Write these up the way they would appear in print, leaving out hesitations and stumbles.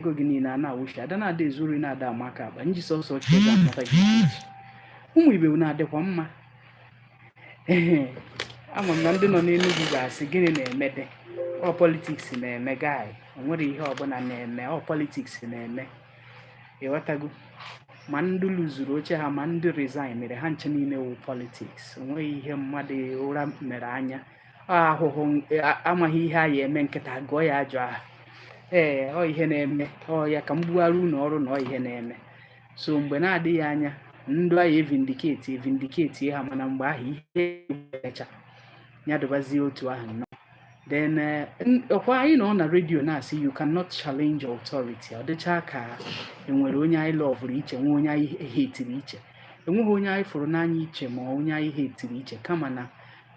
ego gị niile a na-awụchi ada na-ada ezuru na-ada amaka akpa nji sọsọ chega amata gị ụmụ Igbo na-adịkwa mma ama m na ndị nọ n'Enugu ga-asị gịnị na-emede ọ politiks na-eme guy o nwere ihe ọbụla na-eme ọ politiks na-eme ịghọtago ma ndị lụzuru oche ha ma ndị resign mere ha nche niile wụ politiks onweghị ihe mmadụ ụra mere anya ahụhụ amaghị ihe a ya eme nkịta gụọ ya ajọ aha ọ ihe na-eme ọ ya ka m gbugharị unu ọrụ na ọ ihe na-eme so mgbe na-adịghị anya ndụ anyị evindiketi ha mana mgbe ahụ ihe echa ya dụbazie otu ahụ nọ then ọkwa anyị nọ na redio na-asị you cannot challenge authority ọ dịcha ka enwere onye anyị lọvụrụ iche nwe onye anyị hetiri iche enweghị onye anyị fụrụ n'anya iche ma onye anyị hetiri iche kama na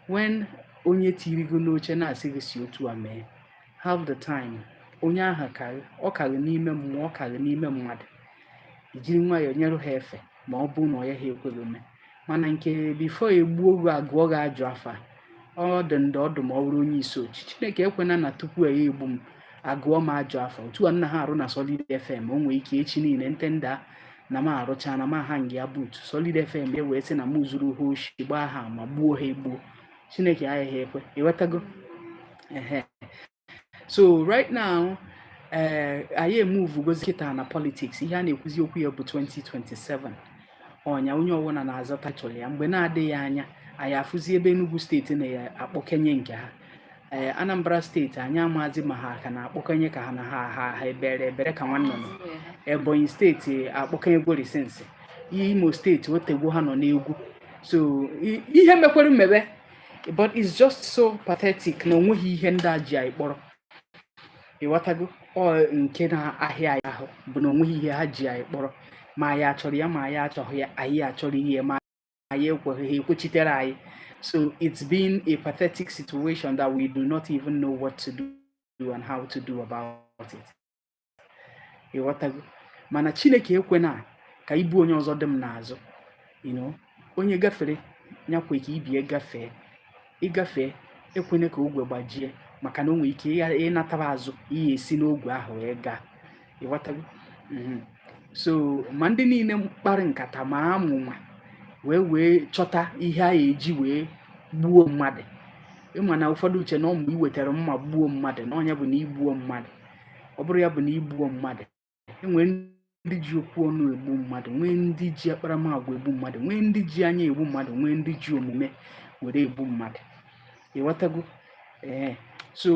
when onye tirigo n'oche na-asị gị si otu a mee half the time onye ahụ ọ karị n'ime mmụọ ọ karị n'ime mmadụ ijiri nwayọọ nyere ha efe ma ọ bụ na ọ ya ha ekwere ome mana nke bifo egbuo oge agụọ gị ajọ afa ọ dị ndị ọdụ ma ọ bụrụ onye isi ochi Chineke ekwena na tupu ya egbu m agụọ m ajọ afa otu a nna ha arụ na Solid FM o nwere ike echi niile ntenda na m arụcha na m aha nga ya buutu Solid FM wee sị na m zuru ha oshi gbaa ha ma gbuo ha egbuo Chineke agaghị ekwe ịghọtago so right now anyị emuvugozi kịta na politiks ihe a na-ekwuzi okwu ya bụ 2027 ọnya onye ọbụla na-azọta chọrọ ya mgbe na-adịghị anya anyị afụzi ebe Enugu steeti na-akpọkenye nke ha Anambra steeti anyị amazi ma ha ka na-akpọkenye ka ha na ha ebere ka nwanne nọ Ebonyi steeti akpọkenyegwo risensi Imo steeti otegwo ha nọ n'egwu so ihe mekwere mmebe but it's just so pathetic na onweghị ihe ndị a ji anyị kpọrọ ịghọtago nke na-ahịa anyị ahụ bụ na onweghị ihe ha ji anyị kpọrọ ma anyị achọrọ ya ma anyị achọghị ya anyị achọrọ ihe ma anyị ekweghị ekwechitere anyị so it's been a pathetic situation that we do not even know what to do and how to do about it ịghọtago mana Chineke ekwena ka ibu onye ọzọ dị m n'azụ onye gafere nyakwe ka ibie gafee ịgafee ekwene ka ogwe gbajie maka na o nwere ike ịnataba azụ ihe esi n'ogwe ahụ wee gaa ịghọtago so ma ndị niile mkparị nkata ma amụma wee chọta ihe a eji wee gbuo mmadụ ịma na ụfọdụ uche na ọmụ iwetara mma gbuo mmadụ na ọnya bụ na igbuo mmadụ ọ bụrụ ya bụ na igbuo mmadụ enwere ndị ji okwu ọnụ egbu mmadụ nwee ndị ji akparamagwa egbu mmadụ nwee ndị ji anya egbu mmadụ nwee ndị ji omume were egbu mmadụ ịghọtago so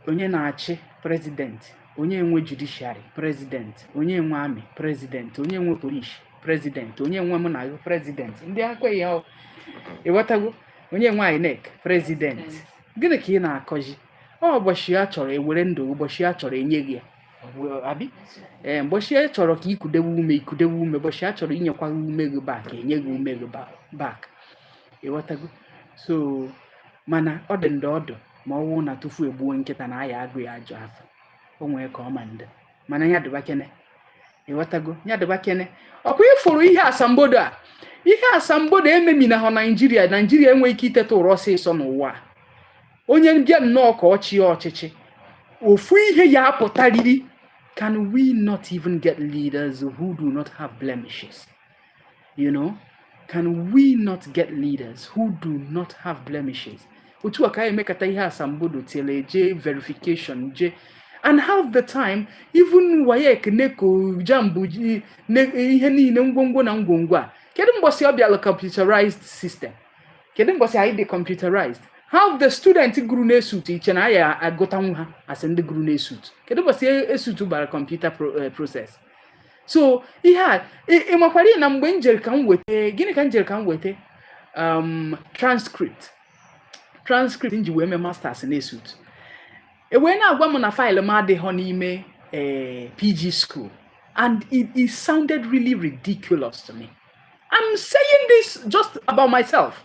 onye na-achị prezidenti onye nwe judiciary prezidenti onye nwe amị prezidenti onye nwe polisi prezidenti onye nwe mụ na gị prezidenti ndị akweghị ya ịghọtago onye nwe INEC prezidenti gịnị ka ị na-akọzi ụbọchị ya chọrọ ewere ndụ ụbọchị ya chọrọ enye gị abi ụbọchị ya chọrọ ka ikudewe ume ụbọchị ya chọrọ inyekwa ume gị bak enye gị ume gị bak ịghọtago so mana ọ dị ndị ọdụ ma ọ wụ na tufu egbuo nkịta na aya agụ ya ajọ afọ o nwere ka ọ ma ndị mana ya dịba kene ịghọtago ya dịba kene ọkwa ịfụrụ ihe asambodo ememina ha Naijiria enweghị ike iteta ụra ọsịsọ n'ụwa onye bịa nnọọ ka ọchịchị ofu ihe ya apụtarịrị can we not even get leaders who do not have blemishes can we not get leaders who do not have blemishes otu aka emekata ihe asambodo tele je verification je and half the time even WAEC NECO jambu ihe niile ngwongwo na ngwongwo a kedu mgbọsị ọ bịala computerized system kedu mgbọsị anyị dị computerized half the student guru na-esut iche na ya agụtanwu ha asị ndị guru na-esut kedu mgbọsị esut bara computer process so ihe a ịmakwara na mgbe njere ka m weta gịnị ka njere ka m weta transcript nji wee mee masters na-esut ewee na-agwa m na faịlụ m adịghọ n'ime PG school and it sounded really ridiculous to me. I'm saying this just about myself.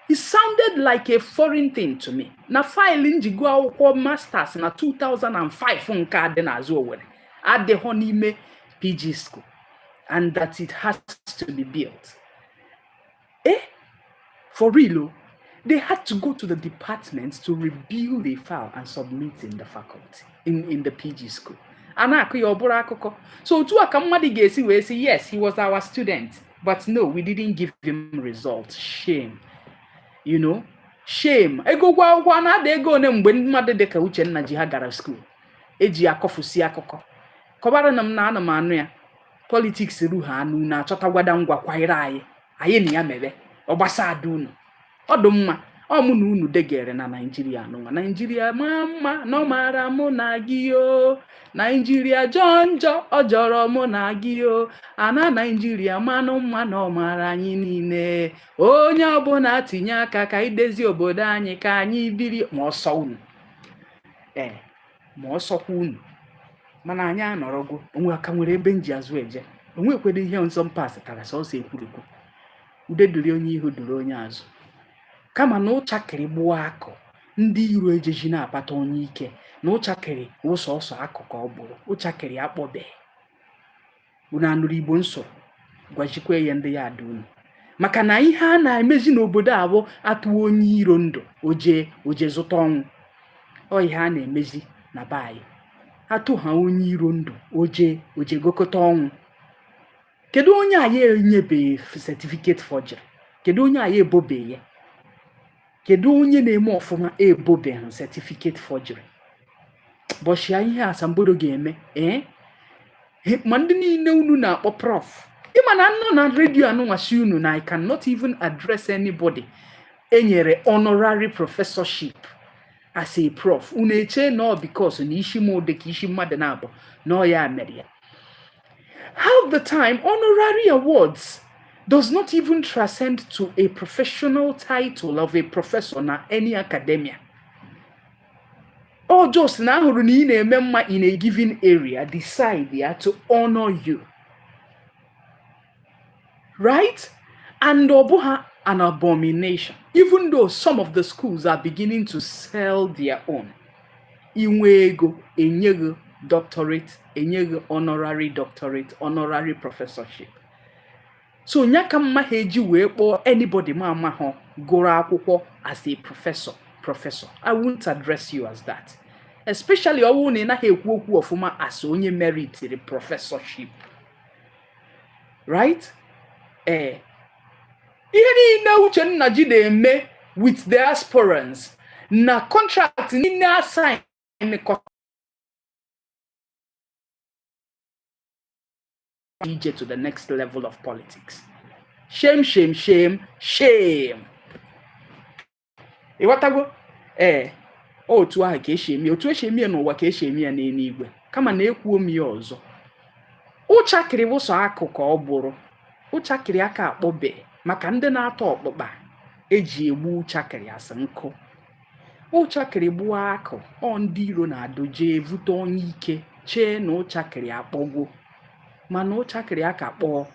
It sounded like a foreign thing to me. Na faịlụ nji gụọ akwụkwọ masters na 2005 nke adị n'azụ Owerri adịghọ n'ime PG school and that it has to be built. For real, they had to go to the department to rebuild a file and submit in the faculty, in the PG school. ana-akụ ya ọbụrụ akụkọ. So otu a ka mmadụ ga-esi wee sị yes, he was our student, but no, we didn't give him results. Shame. You know, shame. Ego ụgwọ akwụkwọ na-ada ego one mgbe mmadụ dịka Uchenna ji ha gara school eji akọfusi akụkọ kọbara na m na ana m anụ ya politiks ru ha anụ na-achọta gwada ngwa kwanyere anyị na ya mebe ọ gbasa ada unu ọ dị mma ọ mụ na unu degere na Naijiria anụnwa Naijiria ma mma na ọ mara mụ na gị o Naijiria jọọ njọ ọ jọrọ mụ na gị o ana Naijiria manụ mma na ọ mara anyị niile onye ọbụla tinye aka ka idezi obodo anyị ka anyị biri ma ọsọ unu ma ọsọkwa unu mana anyị anọrọgo onwe aka nwere ebe nji azụ eje onwe kwede ihe nso mpas tara sọsọ ekwurekwu ude duri onye ihu duri onye azụ kama na ụchakịrị gbuo akụ ndị iro ejeji na-akpata onye ike na ụchakịrị ụsọsọ akụkọ ọ bụrụ ụchakịrị akpọbe unu anụrụ Igbo nso gwajikwa ya ndị ya ada unu maka na ihe a na-emezi n'obodo abụ atụ onye iro ndụ oje zụta ọnwụ ọ ihe a na-emezi na be anyị atụ ha onye iro ndụ oje gokọta ọnwụ. Kedu onye anyị enyebeghị certificate forgery? Kedu onye anyị ebobeghị ya? Kedu onye na-eme ọfụma ebobeghị certificate forgery? Bọchị ihe asambodo ga-eme ma ndị niile unu na-akpọ prof ịma na nọ na redio anụnwasị unu na I cannot even address anybody enyere honorary professorship as a prof unu eche no because na isi mode ka isi mmadụ na-abụ no ya mere ya. Half the time honorary awards does not even transcend to a professional title of a professor na any academia. Or just na ahụrụ na ị na-eme mma in a given area decide to honor you, right? And ọbụha an abomination, even though some of the schools are beginning to sell their own. Inwe ego enyego doctorate, enyego honorary doctorate, honorary professorship. So nyaka mma ha eji wee kpọọ anybody ma ama ha gụrụ akwụkwọ as a professor. I won't address you as that. Especially ọwụ na ị naghị ekwu okwu ọfụma as onye merited professorship. Right? Ihe niile Uchenna ji na-eme with the aspirants na contract niile assign to the next level of politics. Shame, shame, shame, shame. Ịghọtago? Otu ahụ ka esi eme otu esi eme n'ụwa ka esi eme ya n'eluigwe kama na ekwuo m ya ọzọ. Ụchakịrị bụ sọ akụkọ ọ bụrụ ụchakịrị aka akpọbe maka ndị na-atọ ọkpụkpa eji egbu ụchakịrị asị nkụ. Ụchakịrị gbuo akụ ọ ndị iro na-adoje evute onye ike chee na ụchakịrị akpọgwo mana ụchakịrị aka kpọọ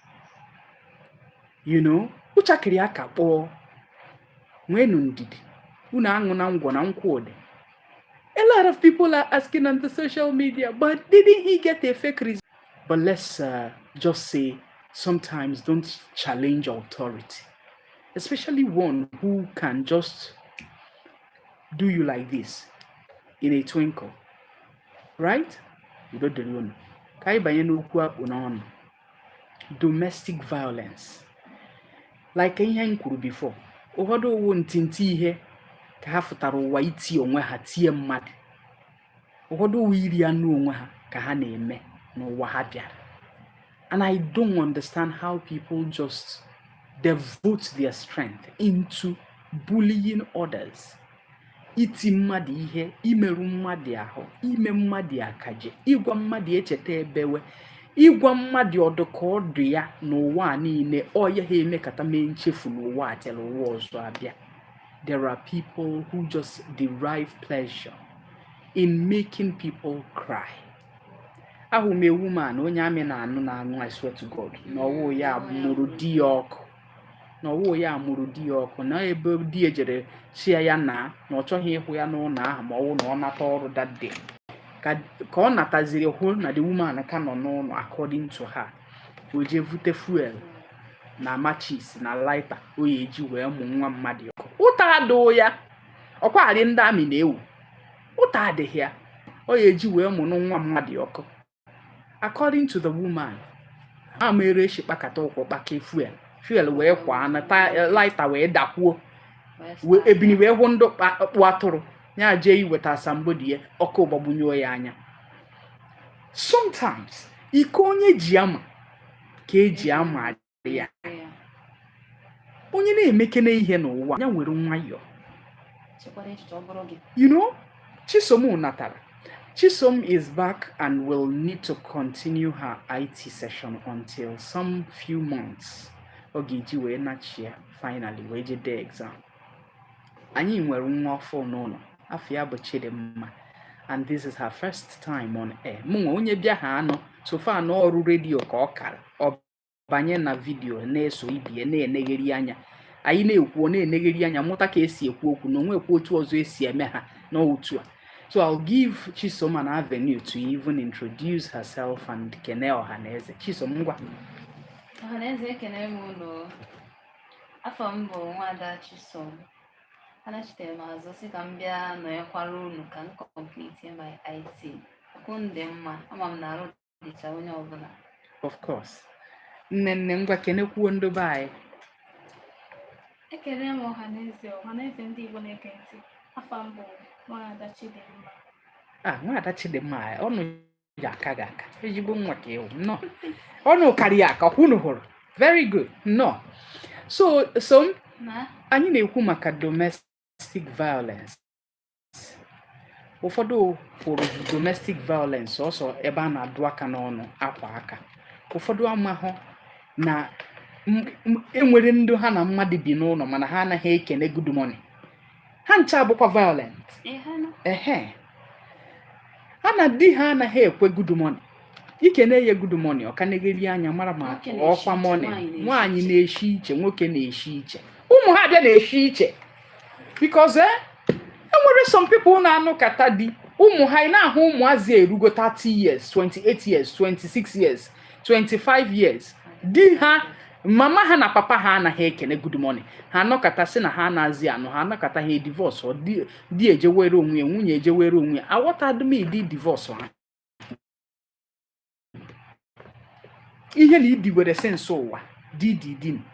ụchakịrị aka kpọọ nwenu ndidi unu aṅụ na ngwọ na nkwụdị. A lot of people are asking on the social media, but didn't he get a fake result? But let's just say sometimes don't challenge authority, especially one who can just do you like this in a twinkle, right? You don't know. Domestic violence. Like ihe m kwuru before, ụfọdụ owo ntinti ihe ka ha fụtara ụwa iti onwe ha tie mmadụ. Ụfọdụ owo iri anụ onwe ha ka ha na-eme n'ụwa ha bịara. And I don't understand how people just devote their strength into bullying others. Iti mmadụ ihe, imerụ mmadụ ahụ, ime mmadụ akaje, ịgwa mmadụ echeta ebewe, ịgwa mmadụ ọdụka ọdụ ya n'ụwa niile, ọ ya ha emekata mee nchefu n'ụwa atịla ụwa ọzọ abịa. There are people who just derive pleasure in making people cry. Ahụ m ewu man onye amị na-anụ I swear to God na ọwụ ya mụrụ di ya ọkụ. Na ọwụ ya mụrụ di ya ọkụ na ebe di ejere si ya na ọ chọghị ịhụ ya n'ụlọ ahụ ma ọwụ na ọ nata ọrụ that day. Ka ọ nataziri hụ na the woman ka nọ n'ụlọ according to her. O je vute fuel na matches na lighter o ya eji wee mụ nwa mmadụ ọkụ. Ụta adụ ya. Ọkwa arị ndị amị na-ewu. Ụta adịghị ya. O ya eji wee mụ nwa mmadụ ọkụ. according to the woman ha mere shi kpakata ụkwụ kpake fuel wee kwa na lighter wee dakwuo ebini wee hụ ndụ kpụ atụrụ ya jee iweta somebody ya ọkụ gbagbunyo ya anya. Sometimes ike onye ji ama ka eji ama ya. Onye na-emekene ihe n'ụwa ya nwere nwayọọ. You know, Chisom natara. Chisom is back and will need to continue her IT session until some few months. Ogeji wee nachia finally wee jide exam. Anyị nwere nwa ọfọ n'ụlọ. Afọ ya bụ Chidimma. And this is her first time on air. Mụnwa onye bịa ha anọ so far n'ọrụ redio ka ọ kara. Ọ banye na vidio na-eso ibie na-enegheri anya. Anyị na-ekwu na-enegheri anya mụta ka esi ekwu okwu na onwekwu otu ọzọ esi eme ha n'otu a. So I'll give Chisom an avenue to even introduce herself and kene Ohaneze. Chisom ngwa. Ohaneze kene muno. Afọ m bụ Nwada Chisom. Anachitere m azụ sị ka m bịa nọnyekwara unu ka m complete my IT. Akwụ ndị mma, ama m na arụ dịcha onye ọbụla. Of course. Nne ngwa kenekwuo ndị be anyị. Ekele m Ohaneze ndị Igbo na-ege ntị. Afọ m bụ Nwada Chidimma. Nwada Chidimma, ọnụ ya aka gị aka. Ejigbo nwa ka ewu. No. Ọnụ karịa aka, kwunu hụrụ. Very good. No. So anyị na-ekwu maka domestic violence. Ụfọdụ hụrụ domestic violence ọsọ ebe a na-adụ aka n'ọnụ akwa aka. Ụfọdụ amahụ na enwere ndị ha na mmadụ bi n'ụlọ mana ha anaghị ekene good morning. Ha ncha bụkwa violent. Ha na di ha anaghị ekwe good morning. Ikene ya good morning ọ ka negheri anya mara ma ọkwa morning. Nwaanyị na-eshi iche, nwoke na-eshi iche. Ụmụ ha bịa na-eshi iche. Because enwere some people na-anụ kata di ụmụ ha na-ahụ ụmụazị erugo 30 years, 28 years, 26 years, 25 years. Di ha mama ha na papa ha anaghị ekene good morning. Ha anọkata sị na ha na-azị anụ ha anọkata ha divorce ọ di ejewere onwe nwunye ejewere onwe aghọtadị m ịdị divorce ha. Ihe na ịdị were sense ụwa di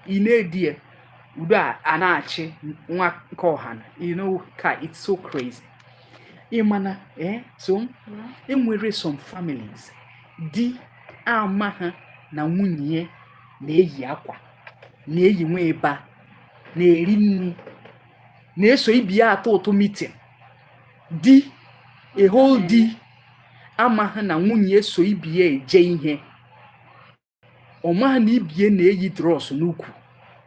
ị na-edi udo a na-achị nwa nke ọha. You know ka it's so crazy. Ịmana so enwere some families di ama ha na nwunye na-eyi akwa na-eyi nwa eba na-eri nri na-eso ibi ya atọ ụtụ meeting. Di a whole di ama ha na nwunye so ibi ya eje ihe. Ọma ha na ibie na-eyi dross n'ukwu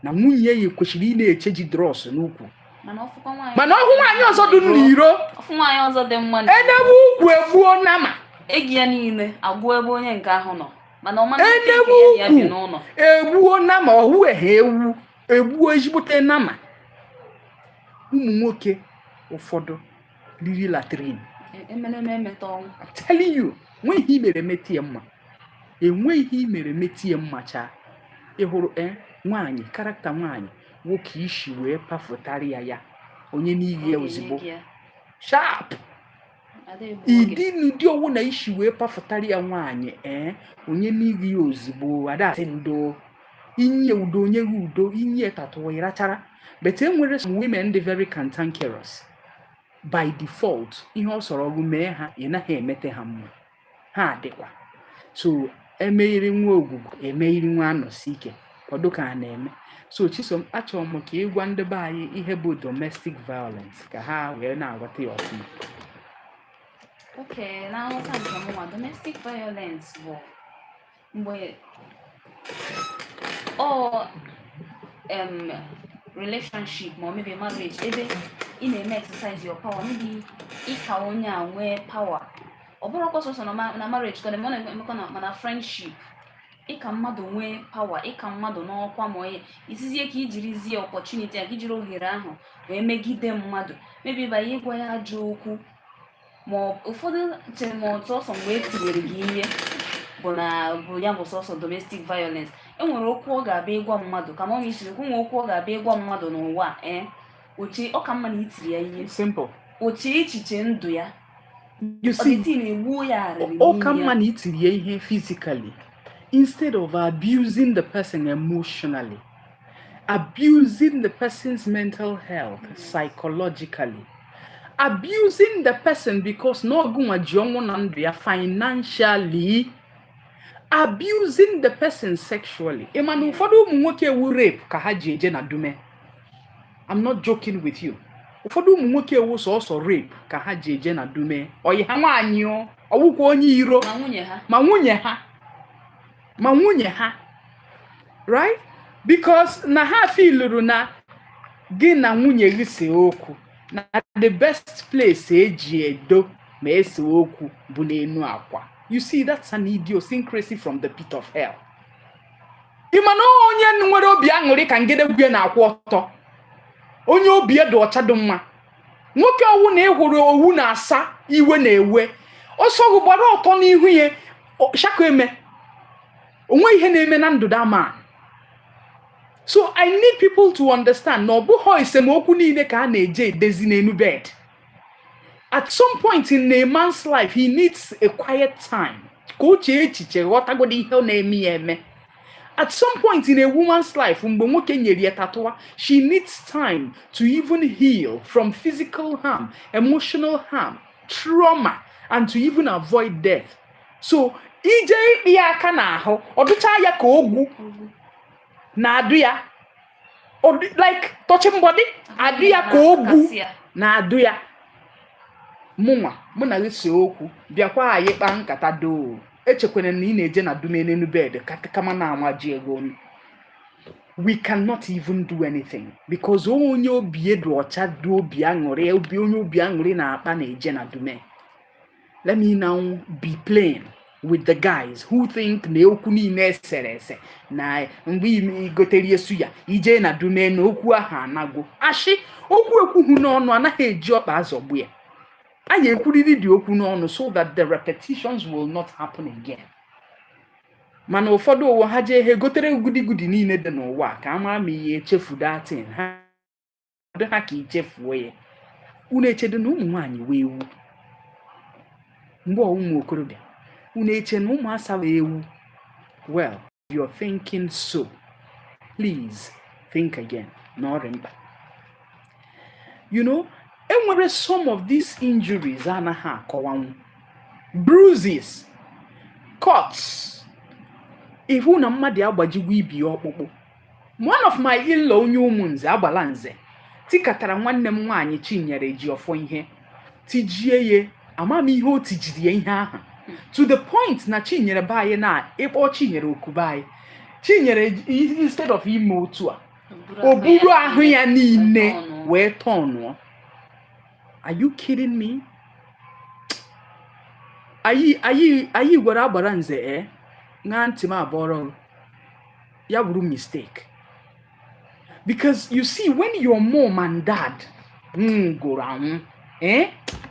na nwunye ya kwesịrị ị na-echeji dross n'ukwu. Mana ọhụ nwaanyị ọzọ dị n'iro. Ọfụ nwaanyị ọzọ dị mma. Enebu ukwu egbuo nama. Egi ya niile agwụ ebe onye nke ahụ nọ. Mana ọma na-eke ya bi n'ụlọ. Egbuo nama ọhụ ehe ewu egbuo ezigbote nama. Ụmụ nwoke ụfọdụ riri latrin. I'm telling you, nweghị imere metie mma. Enweghị imere metie mma cha. Ị hụrụ nwaanyị karakta nwaanyị nwoke ishi wee pafụtara ya onye n'ihi ya ozigbo. Sharp. Ịdị n'ụdị owu na ishi wee pafụtara ya nwaanyị onye n'ihi ya ozigbo adasị ndo inye udo onye udo inye tatuwa irachara. But enwere some women dị very cantankerous. By default ihe ọ sọrọ ọgụ mee ha ị naghị emete ha mma. Ha adịkwa. So emeghiri nwa ogugu emeghiri nwa anọsi ike ọdụ ka a na-eme. So Chisom achọrọ m ka ịgwa ndị be anyị ihe bụ domestic violence ka ha wee na-aghọta ya ọfụma. Okay, na nghọta nke mụnwa domestic violence bụ mgbe relationship ma maybe marriage ebe ị na-eme exercise your power maybe ịka onye a nwee power. Ọ bụrụ ọkwa sọsọ na marriage ka ọ na-emekọ na friendship ịka mmadụ nwee power ịka mmadụ n'ọkwa ma onye isizie ka ijirizie opportunity a ka ijiri ohere ahụ wee megide mmadụ maybe banye ịgwa ya ajọ okwu ma ụfọdụ chere ma otu ọsọ mgbe e tinyere gị ihe bụ ya bụ sọsọ domestic violence. Enwere okwu ọ ga-abịa ịgwa mmadụ ka mọ isiri ekwu nwe okwu ọ ga-abịa ịgwa mmadụ n'ụwa oche ọ ka mma na itiri ya ihe simple oche echiche ndụ ya You see, see, all come money to the physically instead of abusing the person emotionally, abusing the person's mental health psychologically, abusing the person because no go financially, abusing the person sexually. Emanu fodo mwoke wu rape ka ha jeje na dume. I'm not joking with you. Ụfọdụ ụmụ nwoke ewu sọsọ rape ka ha ji eje na dume oyi ha nwaanyị ọwụkwa onye iro ma nwunye ha right because na ha filuru na gị na nwunye gị se okwu na the best place eji edo ma ese okwu bụ n'enu akwa. You see, that's an idiosyncrasy from the pit of hell. Ịmana onye nwere obi aṅụrị ka ngede gwe na akwa ọtọ, onye obi edo ọcha dị mma, nwoke ọwụ na ịhụrụ owu na asa iwe na ewe ọsọ gbara ọtọ n'ihu ya shako eme onwe ihe na-eme na ndụ dama. So I need people to understand na ọ bụghị esemokwu niile ka a na-eje edezi n'enu bed. At some point in a man's life, he needs a quiet time. At some point in a woman's life, she needs time to even heal from physical harm, emotional harm, trauma, and to even avoid death. So, ije ya aka n'ahụ, ọdụcha ya ka ogwu na adụ ya, like touching body, adụ ya ka ogwu na adụ ya. Mụnwa mụ na gị si okwu bịakwa anyị kpa nkata doo echekwere na ị na-eje na dume n'enu bed kama na amaji ego. We cannot even do anything because onye obi edu ọcha dị obi aṅụrị onye obi aṅụrị na-akpa na-eje na dume. Let me now be plain with the guys who think na okwu niile esere ese na mgbe ime gotere yesu ya ije na dume na okwu aha anago ashi okwu ekwuhu n'ọnụ anaghị eji ọkpa azọgbu ya. I ekwuriri dị okwu n'ọnụ so that the repetitions will not happen again. Mana ụfọdụ ụwa ha jee he gotere gudi niile dị n'ụwa ka ama ma ihe echefu datin ha dị ha ka ichefuo ya. Unu echedo na ụmụ nwaanyị wee ewu mgbe ụmụ okorobịa unu eche na ụmụ asa wee ewu. Well, you're thinking so. Please think again. N'ọrịmba. You know, enwere some of these injuries anaghị akọwanwu. Bruises, cuts. Ihu na mmadụ agbajigwa ibi ọkpụkpụ. One of my in-law onye ụmụnze agbala nze tikatara nwanne m nwaanyị Chinyere ji ọfọ ihe tijie ye amam ihe o tijiri ya ihe ahụ to the point na Chinyere baye na ịkpọ Chinyere okubaye Chinyere instead of ime otu a o buru ahụ ya niile wee tọnụọ. Are you kidding me? Ayi gwara agbara nze nga ntị m abọrọ ya bụrụ mistake. Because you see, when your mom and dad gụrụ anwụ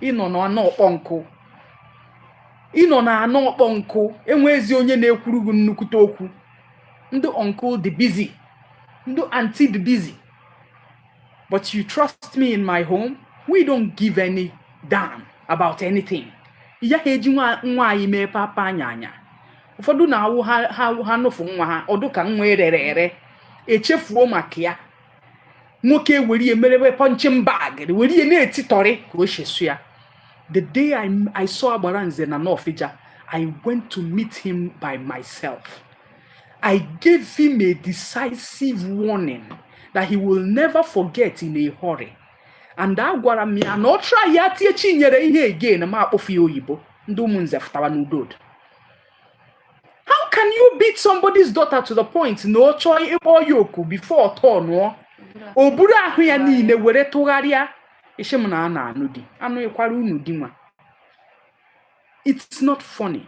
ịnọ na anọ ọkpọ nkụ enwezi onye na-ekwuru gị nnukwute okwu. Ndị uncle dị busy, ndị auntie dị busy, but you trust me in my home. We don't give any damn about anything. Ya heji nwa anyị mee papa anyanya. Ụfọdụ na-awụ ha nụfu nwa ha ọdụ ka nwa erere echefuo maka ya. Nwoke weri emerebe punching bag weri na-etitọrị ka o shesu ya. The day I saw Agbaranze na Nofija, I went to meet him by myself. I gave him a decisive warning that he will never forget in a hurry. And agwara m ya na ọ try ya tie Chinyere ihe again ma akpọfu ya oyibo ndị ụmụnze fụtara n'udo. How can you beat somebody's daughter to the point na ọ chọọ ịkpọ ya oku before tọnụọ o buru ahụ ya niile were tụgharịa ishe m na a na-anụ di anụ ịkwara unu di nwa. It's not funny.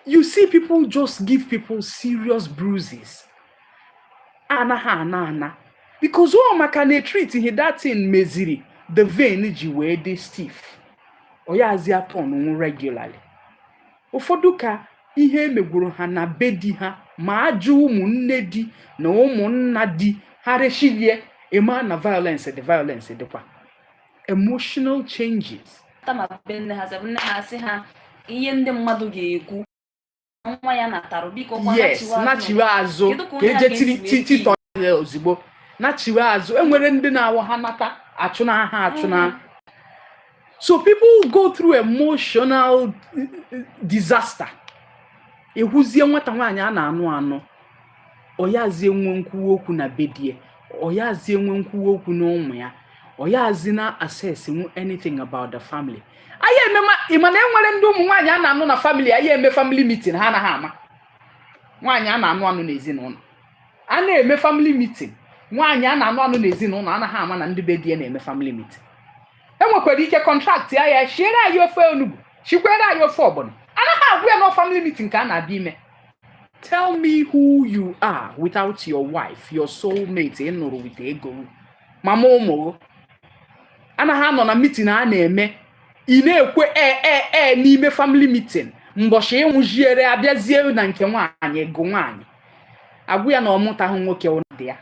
You see, people just give people serious bruises. Ana. Because maka na treat ihe that thing meziri the vein ji wee dị stiff. Oyazi atọn regularly. Ụfọdụ ka ihe emegwuru ha na be di ha ma ajụ ụmụnne di na ụmụnna di ha reshilie ema na violence dịkwa. Emotional changes tama be nne ha sị nne ha sị ha ihe ndị mmadụ ga-ekwu nwa ya natara biko kwa yes nachiwe azụ ka eje titọ ya ozugbo nachiwe azụ enwere ndị na-awụ ha nata achụna ha achụna. So people go through emotional disaster. Ehuzie nwata nwaanyị a na-anụ anụ oyazie nwe nkwuwa okwu na bedie, oyazie nwe nkwuwa okwu na ụmụ ya, oyazi na assess anything about the family. Aye emema ịma na enwere ndị ụmụ nwaanyị a na-anụ na family, aye eme family meeting ha anaghị ama. Nwaanyị a na-anụ anụ n'ezinụlọ a na-eme family meeting, nwaanyị a na-anụ anụ n'ezinụlọ anaghị ama na ndị bedie na-eme family meeting. Enwekwara ike contract ya shiere anyị ofe onugbu, shikwere anyị ofe ọgbọnọ, anaghị agwụ ya na family meeting ka a na-abịa ime. Tell me who you are without your wife, your soulmate ị nụrụ with ego mama ụmụ anaghị anọ na meeting a na-eme ị na-ekwe n'ime family meeting mbọchị ịnwụjiere abịazie na nke nwaanyị ego nwaanyị agwụ ya na ọmụtaghị nwoke ụdị ya.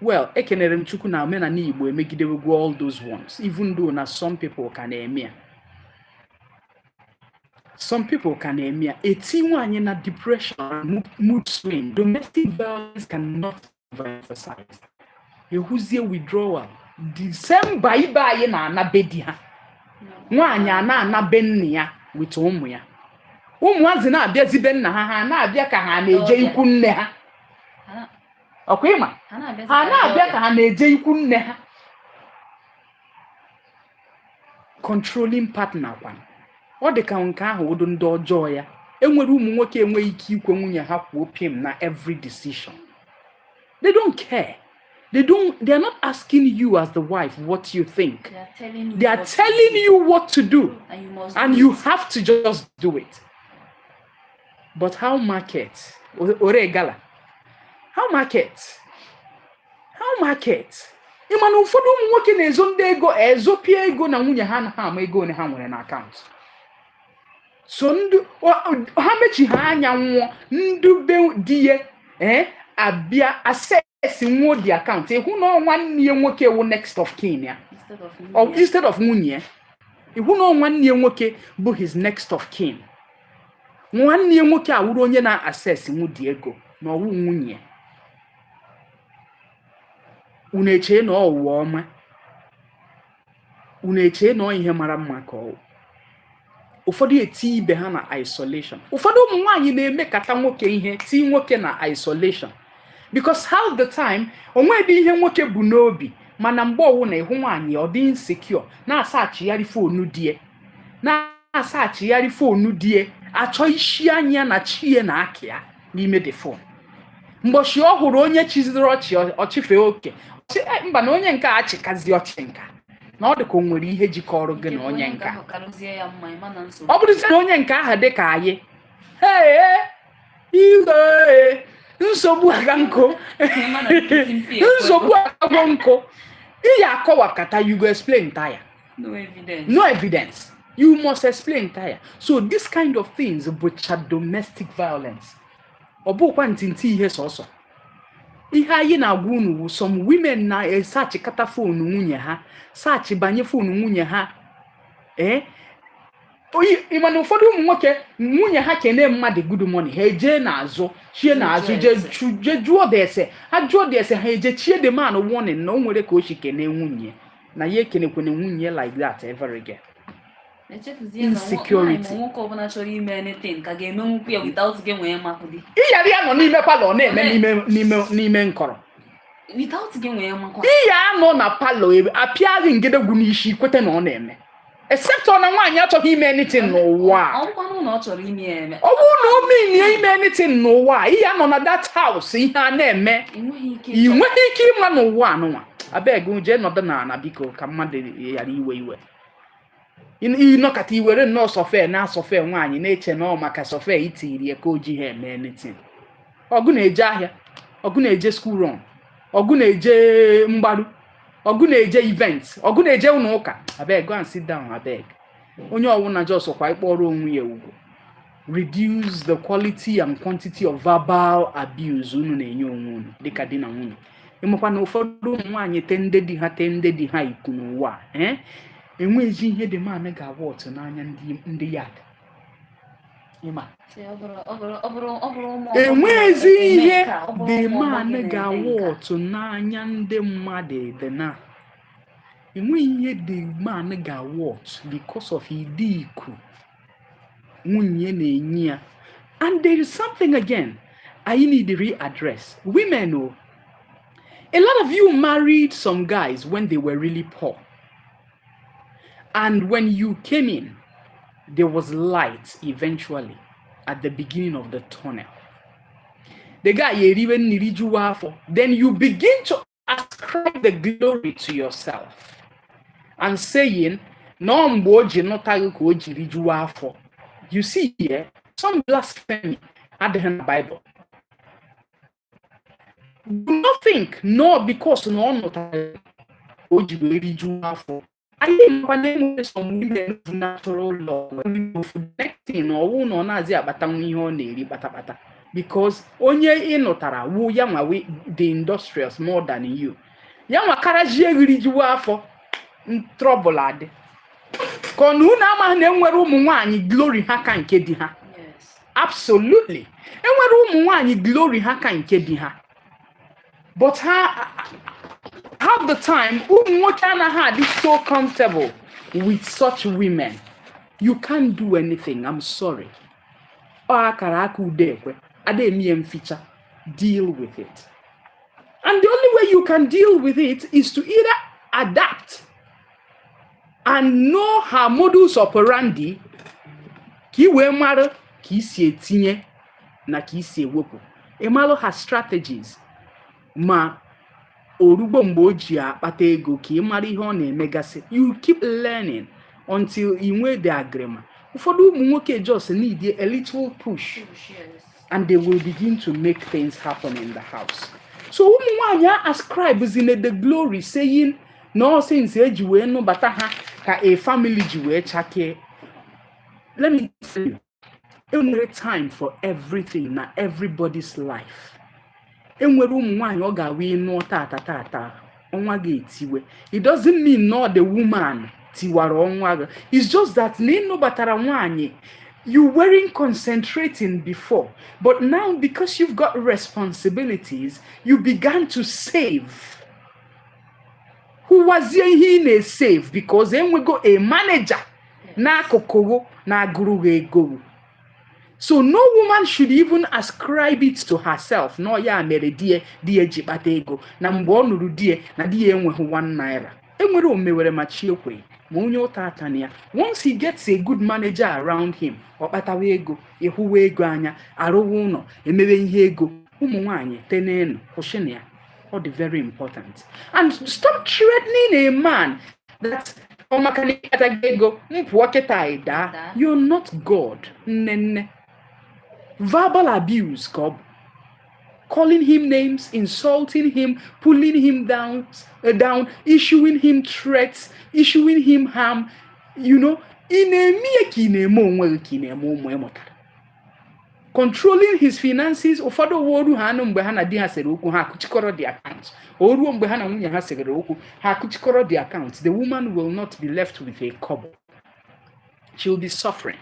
Well, ekenere m Chukwu na omenala Igbo emegidewego all those ones, even though na some people can eme. Some people can eme. Eti nwaanyị na depression, mood swing, domestic violence cannot be emphasized. Ehuzie withdrawal, the same baiba anyị na bedi ha. Nwaanyị a na be nne ya with ụmụ ya. Ụmụazị na-abịazi be nna ha na-abịa ka ha na-eje ikwu nne ha. Ọkwa ịma ha na-abịa ka ha na-eje ikwu nne ha. Controlling partner kwa ọ dị ka nke ahụ odo ndị ọjọọ ya. Enwere ụmụ nwoke enweghị ike ikwe nwunye ha kwuo pim na every decision. They don't care. They are not asking you as the wife what you think. They are telling you what to do, and you have to just do it. But how market? Oregala. How market? Ịma na ụfọdụ ụmụ nwoke na-ezo ndị ego ezopie ego na nwunye ha na ha ama ego ne ha nwere na akaụntụ. So ndị ha mechi ha anya nwụọ ndị be di ya abịa access nwo di account ịhụ na nwanne ya nwoke wụ next of kin ya instead of nwunye ịhụ na nwanne ya nwoke bụ his next of kin. Nwanne ya nwoke awụrụ onye na access nwo di ego na ọwụ nwunye. Unu eche na ọwụwa ọma, unu eche na ihe mara mma ka ọ. Ụfọdụ eti ibe ha na isolation. Ụfọdụ ụmụ nwaanyị na-eme kata nwoke ihe ti nwoke na isolation because half the time onwedị ihe nwoke bụ n'obi mana mgbe ọwụ na ịhụ nwaanyị ọ dị insecure na-asachigharị fonu die achọ isi anya na chie na aka ya n'ime the phone. Mgbochi ọ hụrụ onye chiziri ọchịfe oke mba na onye nke achịkazi ọchị nka na ọ dị ka o nwere ihe jikọrọ gị na onye nka. Ọ bụrụ na onye nke ahụ dị ka anyị nsogbu aga nkụ ị ya akọwakata you go explain tire. No evidence. You must explain tire. So this kind of things bụcha domestic violence. Ọ bụkwa ntịntị ihe sọsọ. Ihe anyị na-agwa unu some women na search kata phone nwunye ha, search banye phone nwunye ha. Ịma na ụfọdụ ụmụ nwoke nwunye ha kene mmadụ good morning ha eje n'azụ chie n'azụ je jụọ dese ha jụọ dese ha eje chie the man warning na o nwere ka o chi kene nwunye na ya ekenekwene nwunye like that ever again. Insecurity. Nwoke ọbụla chọrọ ime anything ka ga-eme nwukwu ya without gị nwee makụdi. Iyari anọ n'ime palọ na-eme n'ime nkọrọ. Without gị nwee makwa. Iya anọ na palọ apịaghị ngedegwu n'isi kwete na ọ na-eme. Except on nwaanyị achọghị ime anything n'ụwa. Ọ bụkwa na ọ chọrọ ime eme. Ọ bụrụ na o mee ime anything n'ụwa, iya nọ na that house ihe a na-eme. Ị nweghị ike ịma n'ụwa anụnwa. Abeg je nọdụ na biko ka mmadụ ghara iwe. Ịnọkata iwere nnọọ sọfe na asọfe nwaanyị na-eche na ọ maka sọfe itiri ka o ji ha eme anything. Ọgụ na-eje ahịa, ọgụ na-eje school run, ọgụ na-eje mgbaru, ọgụ na-eje event, ọgụ na-eje ụlọ ụka. Abeg go and sit down abeg. Onye ọwụna just kwa ịkpọrọ onwe ya ugwu. Reduce the quality and quantity of verbal abuse unu na-enye onwe unu dịka di na nwunye. Ịmụkwa na ụfọdụ nwaanyị tende di ha iku n'ụwa enwezi ihe the man ga-awa otu n'anya ndị yard ịma enwezi ihe the man ga-awa otu n'anya ndị mmadụ dị na enweghị ihe the man ga-awa otu because of ịdị iku nwunye na-enye ya. And there is something again I need to readdress. Women, oh, a lot of you married some guys when they were really poor. And when you came in, there was light eventually at the beginning of the tunnel. The guy, then you begin to ascribe the glory to yourself and saying, no, you see here, some blasphemy at the Bible. Do not think, no, because no, not I think some women do natural law connecting or no nazia bata because onye inotara wo yama we the industrials more than you. Yama karajie riju afọ trouble ade. Konu na ma na enwere ụmụ nwaanyị glory ha ka nke di ha. Yes. Absolutely. Enwere ụmụ nwaanyị glory ha ka nke di ha. But half the time, is so comfortable with such women. You can't do anything. I'm sorry. Deal with it. And the only way you can deal with it is to either adapt and know her modus operandi. Emalo has strategies. Ma orugbo mgbe o ji akpata ego ka ị mara ihe ọ na-emegasị. You keep learning until you nwee the agreement. Ụfọdụ ụmụ nwoke just need a little push and they will begin to make things happen in the house. So ụmụ nwaanyị ascribes in the glory saying no since eji wee nụbata ha ka a family ji wee chake. Let me tell you, there is time for everything na everybody's life. Enwere ụmụ nwaanyị ọ ga-awe nụọ tata ọnwa ga-etiwe. It doesn't mean no the woman tiwara ọnwa. It's just that na ịnụbatara nwaanyị, you weren't concentrating before, but now because you've got responsibilities, you began to save. Who was he na save because enwego a manager na akụkụ na agụrụ ego. So no woman should even ascribe it to herself. No ya mere die jibata ego. Na mgbe ọ nụrụ die na die enweghị 1 naira. Enwere omewere ma chiekwe. Ma onye ụta atani ya. Once he gets a good manager around him, ọ kpatawa ego, ịhụwa ego anya, arụwa ụlọ, emewe ihe ego, ụmụ nwaanyị tenenu, kwụsịna ya. All the very important. And stop threatening a man that you're not God. Nene. Verbal abuse, calling him names, insulting him, pulling him down, issuing him threats, issuing him harm, controlling his finances. Ụfọdụ woru ha anụ mgbe ha na di ha sere okwu ha akụchikọrọ the account. Oruo mgbe ha na nwunye ha sere okwu ha akụchikọrọ the account. The woman will not be left with a kobo. She will be suffering.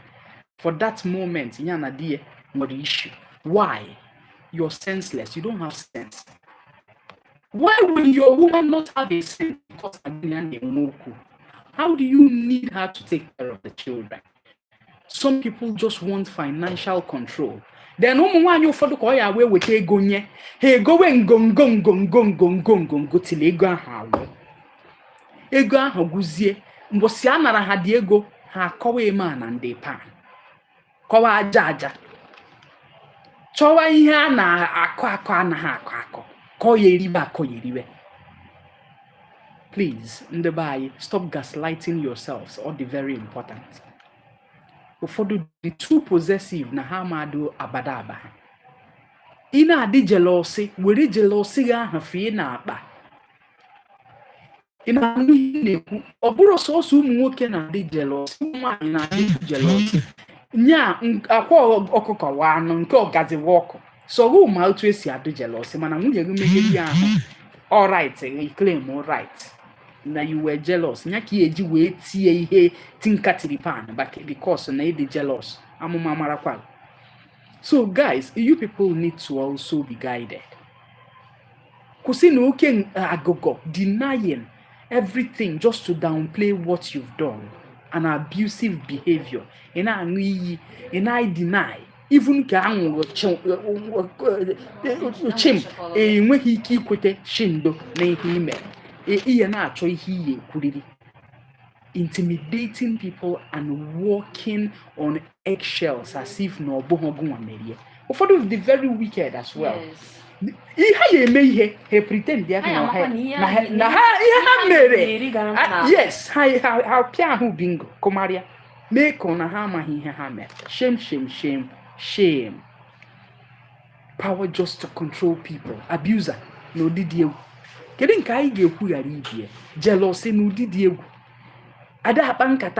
For that moment, ya na di the issue. Why? You're senseless. You don't have sense. Why will your woman not have a sense? Because how do you need her to take care of the children? Some people just want financial control. Then you follow koya away with ego nye. Hey, go and go till ego ahụ. Ego ahụ guzie. Mbosi anara ha di ego ha kowe man and de pan. Kowa aja. Chowa ihe a na-akọ anaghị akọ kọ yeribe. Please, ndị be anyị, stop gaslighting yourselves. All the very important. Ụfọdụ the too possessive na ha madu abada. Ị na-adị jealousy, were jealousy ahụ fee na akpa. Ị na-anụ ihe na-ekwu, ọ bụrụ sọsọ ụmụ nwoke na-adị jealousy, ụmụ nwaanyị na-adị jealousy. Nya akwa ọkụkọ wa anụ nke ọgazi wọkụ so ma otu esi adụ jealousy mana nwunye gị megide ahụ all right, you claim all right. na you were jealous nya ka eji wee tie ihe tinkatiri pan because na you jealous amụma marakwa. So guys, you people need to also be guided. Kusi no oke agogo denying everything just to downplay what you've done, an abusive behavior. And I deny even ka anwo chim enweghị ike ikwete shindo na ihe ime ihe na-achọ ihe ihe kwuriri, intimidating people and walking on eggshells as if no obohogu nwamerie. Ụfọdụ the very wicked as well. Ihe ya eme ihe he pretend ya na ha mere. Yes, ha pia ahụ bingo komaria make on ha amaghị ihe ha mere. Shame. Power just to control people. Abuser no didi egwu. Kedu nke anyị ga-ekwu ghara ibie? Jealousy no didi egwu. Ada akpa nkata